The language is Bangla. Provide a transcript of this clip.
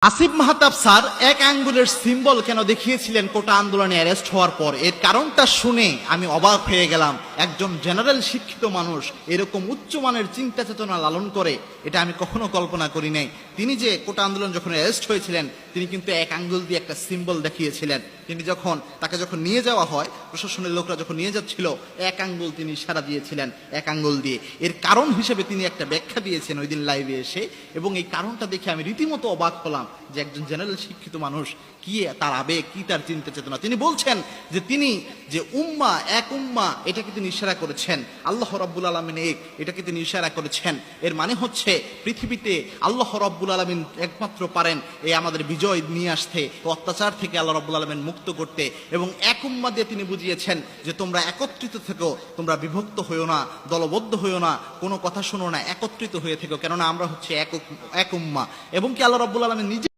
আসিফ মাহতাব স্যার এক আঙ্গুলের সিম্বল কেন দেখিয়েছিলেন কোটা আন্দোলনে অ্যারেস্ট হওয়ার পর, এর কারণটা শুনে আমি অবাক হয়ে গেলাম। একজন জেনারেল শিক্ষিত মানুষ এরকম উচ্চমানের চিন্তা চেতনা লালন করে, এটা আমি কখনো কল্পনা করি নাই। তিনি যে কোটা আন্দোলন যখন অ্যারেস্ট হয়েছিলেন, তিনি কিন্তু এক আঙ্গুল দিয়ে একটা সিম্বল দেখিয়েছিলেন। তিনি তাকে যখন নিয়ে যাওয়া হয়, প্রশাসনের লোকরা যখন নিয়ে যাচ্ছিল, এক আঙ্গুল তিনি ইশারা দিয়েছিলেন, এক আঙ্গুল দিয়ে। এর কারণ হিসেবে তিনি একটা ব্যাখ্যা দিয়েছেন ওই দিন লাইভে এসে, এবং এই কারণটা দেখে আমি রীতিমতো অবাক হলাম যে একজন জেনারেল শিক্ষিত মানুষ কি তার আবেগ, কি তার চিন্তা চেতনা। তিনি বলছেন যে তিনি যে উম্মা, এক উম্মা, এটাকে তিনি ইশারা করেছেন। আল্লাহ রাব্বুল আলামিন এক, এটাকে তিনি ইশারা করেছেন। এর মানে হচ্ছে পৃথিবীতে আল্লাহ রাব্বুল আলামিন একমাত্র পারেন এই আমাদের বিজয় নিয়ে আসতে, অত্যাচার থেকে আল্লাহ রাব্বুল আলামিন মুক্ত করতে। এবং এক উম্মা দিয়ে তিনি বুঝিয়েছেন যে তোমরা একত্রিত থেকো, তোমরা বিভক্ত হইও না, দলবদ্ধ হইও না, কোনো কথা শোনো না, একত্রিত হয়ে থেকো, কেননা আমরা হচ্ছে এক উম্মা। এবং কি আল্লাহ রাব্বুল আলামিন নিজে